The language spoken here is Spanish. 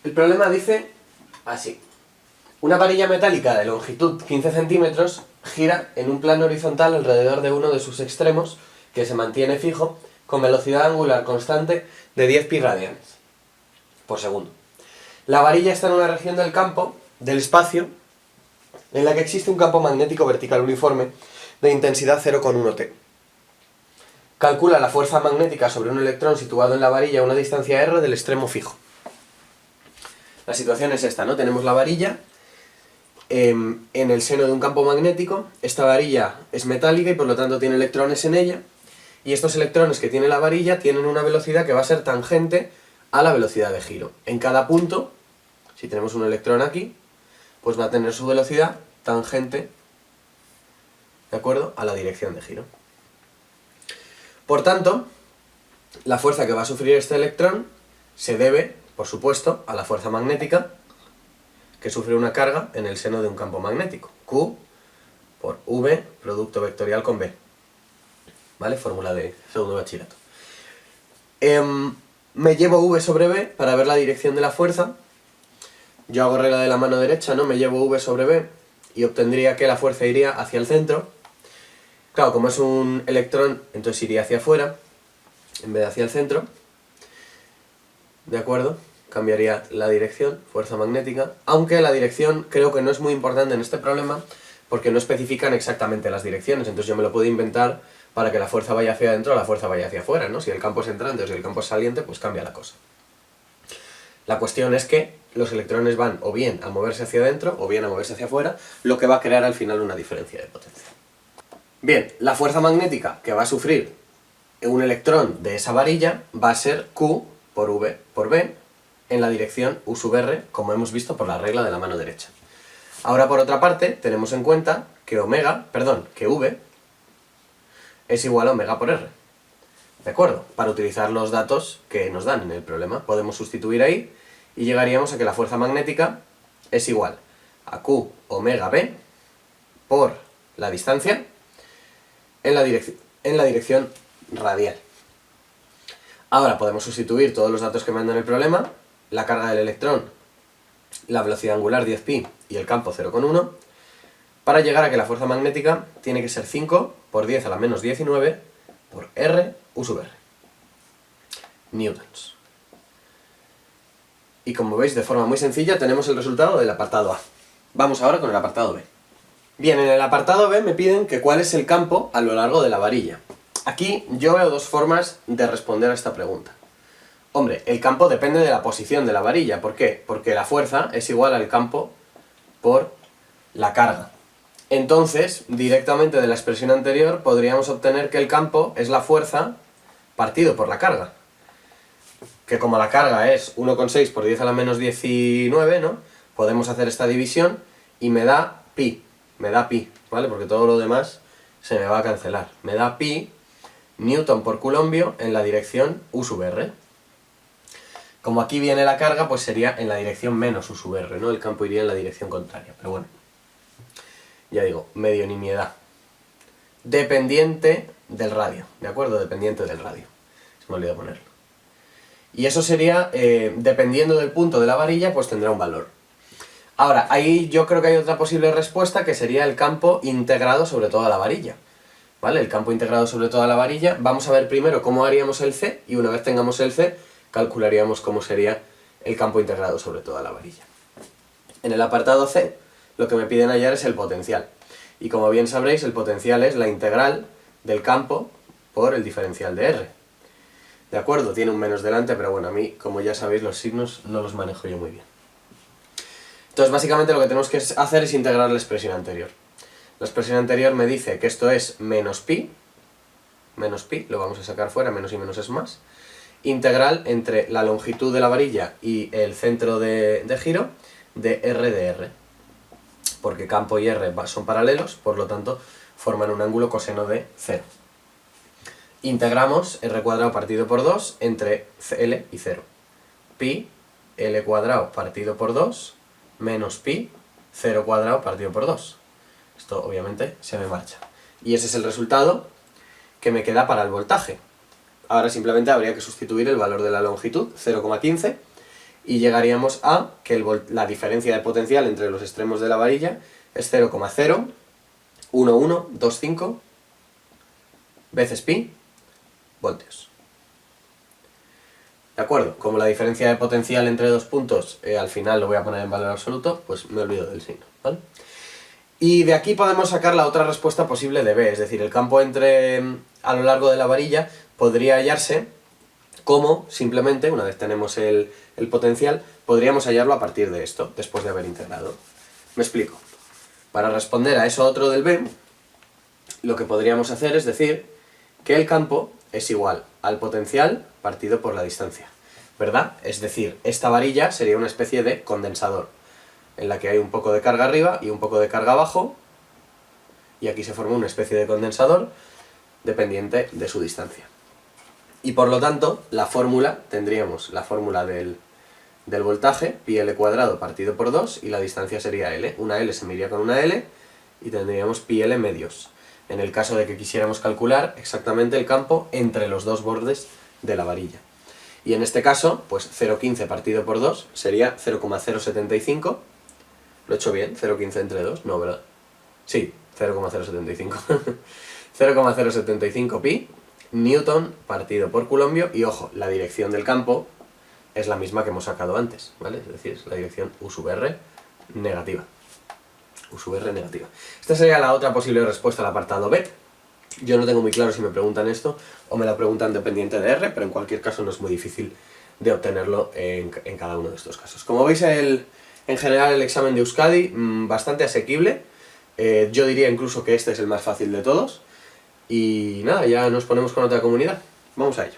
El problema dice así. Una varilla metálica de longitud 15 centímetros gira en un plano horizontal alrededor de uno de sus extremos, que se mantiene fijo, con velocidad angular constante de 10 pi radianes por segundo. La varilla está en una región del campo, del espacio, en la que existe un campo magnético vertical uniforme de intensidad 0,1 T. Calcula la fuerza magnética sobre un electrón situado en la varilla a una distancia r del extremo fijo. La situación es esta, ¿no? Tenemos la varilla en el seno de un campo magnético. Esta varilla es metálica y por lo tanto tiene electrones en ella, y estos electrones que tiene la varilla tienen una velocidad que va a ser tangente a la velocidad de giro. En cada punto, si tenemos un electrón aquí, pues va a tener su velocidad tangente, ¿de acuerdo?, a la dirección de giro. Por tanto, la fuerza que va a sufrir este electrón se debe, por supuesto, a la fuerza magnética que sufre una carga en el seno de un campo magnético. Q por V, producto vectorial con B. ¿Vale? Fórmula de segundo bachillerato. Me llevo V sobre B para ver la dirección de la fuerza. Yo hago regla de la mano derecha, ¿no? Me llevo V sobre B y obtendría que la fuerza iría hacia el centro. Claro, como es un electrón, entonces iría hacia afuera en vez de hacia el centro. ¿De acuerdo? Cambiaría la dirección, fuerza magnética, aunque la dirección creo que no es muy importante en este problema porque no especifican exactamente las direcciones, entonces yo me lo puedo inventar para que la fuerza vaya hacia adentro o la fuerza vaya hacia afuera, ¿no? Si el campo es entrante o si el campo es saliente, pues cambia la cosa. La cuestión es que los electrones van o bien a moverse hacia adentro o bien a moverse hacia afuera, lo que va a crear al final una diferencia de potencia. Bien, la fuerza magnética que va a sufrir un electrón de esa varilla va a ser Q por V por B en la dirección U sub R, como hemos visto por la regla de la mano derecha. Ahora, por otra parte, tenemos en cuenta que que V es igual a omega por R. ¿De acuerdo? Para utilizar los datos que nos dan en el problema, podemos sustituir ahí y llegaríamos a que la fuerza magnética es igual a Q omega B por la distancia en la dirección radial. Ahora podemos sustituir todos los datos que me dan en el problema, la carga del electrón, la velocidad angular 10 pi y el campo 0,1, para llegar a que la fuerza magnética tiene que ser 5 por 10 a la menos 19 por R U sub R. Newtons. Y como veis, de forma muy sencilla tenemos el resultado del apartado A. Vamos ahora con el apartado B. Bien, en el apartado B me piden que cuál es el campo a lo largo de la varilla. Aquí yo veo dos formas de responder a esta pregunta. Hombre, el campo depende de la posición de la varilla. ¿Por qué? Porque la fuerza es igual al campo por la carga. Entonces, directamente de la expresión anterior podríamos obtener que el campo es la fuerza partido por la carga. Que como la carga es 1,6 por 10 a la menos 19, ¿no? Podemos hacer esta división y me da pi. Me da pi, ¿vale? Porque todo lo demás se me va a cancelar. Me da pi newton por coulombio en la dirección U sub R. Como aquí viene la carga, pues sería en la dirección menos U sub R, ¿no? El campo iría en la dirección contraria, pero bueno. Ya digo, medio nimiedad. Dependiente del radio, ¿de acuerdo? Dependiente del radio. Se me olvidó ponerlo. Y eso sería, dependiendo del punto de la varilla, pues tendrá un valor. Ahora, ahí yo creo que hay otra posible respuesta, que sería el campo integrado sobre toda la varilla. ¿Vale? El campo integrado sobre toda la varilla. Vamos a ver primero cómo haríamos el C, y una vez tengamos el C, calcularíamos cómo sería el campo integrado sobre toda la varilla. En el apartado C, lo que me piden hallar es el potencial. Y como bien sabréis, el potencial es la integral del campo por el diferencial de R. ¿De acuerdo? Tiene un menos delante, pero bueno, a mí, como ya sabéis, los signos no los manejo yo muy bien. Entonces, básicamente lo que tenemos que hacer es integrar la expresión anterior. La expresión anterior me dice que esto es menos pi, lo vamos a sacar fuera, menos y menos es más, integral entre la longitud de la varilla y el centro de giro de R de R. Porque campo y R son paralelos, por lo tanto forman un ángulo coseno de 0. Integramos R cuadrado partido por 2 entre L y 0. Pi L cuadrado partido por 2 menos pi 0 cuadrado partido por 2. Esto obviamente se me marcha. Y ese es el resultado que me queda para el voltaje. Ahora simplemente habría que sustituir el valor de la longitud, 0,15, y llegaríamos a que la diferencia de potencial entre los extremos de la varilla es 0,01125 veces pi voltios. ¿De acuerdo? Como la diferencia de potencial entre dos puntos al final lo voy a poner en valor absoluto, pues me olvido del signo, ¿vale? Y de aquí podemos sacar la otra respuesta posible de B, es decir, el campo a lo largo de la varilla podría hallarse como, simplemente, una vez tenemos el potencial, podríamos hallarlo a partir de esto, después de haber integrado. Me explico. Para responder a eso otro del B, lo que podríamos hacer es decir que el campo es igual al potencial partido por la distancia, ¿verdad? Es decir, esta varilla sería una especie de condensador, en la que hay un poco de carga arriba y un poco de carga abajo, y aquí se forma una especie de condensador dependiente de su distancia. Y por lo tanto, tendríamos la fórmula del voltaje, pi L cuadrado partido por 2, y la distancia sería L. Una L se mediría con una L, y tendríamos pi L medios, en el caso de que quisiéramos calcular exactamente el campo entre los dos bordes de la varilla. Y en este caso, pues 0,15 partido por 2 sería 0,075. ¿Lo he hecho bien? ¿0,15 entre 2? No, ¿verdad? Sí, 0,075. 0,075 pi newton partido por coulombio, y ojo, la dirección del campo es la misma que hemos sacado antes, ¿vale? Es decir, es la dirección U sub R negativa. U sub R negativa. Esta sería la otra posible respuesta al apartado B. Yo no tengo muy claro si me preguntan esto o me la preguntan dependiente de R, pero en cualquier caso no es muy difícil de obtenerlo en cada uno de estos casos. Como veis, en general el examen de Euskadi bastante asequible. Yo diría incluso que este es el más fácil de todos. Y nada, ya nos ponemos con otra comunidad. Vamos a ello.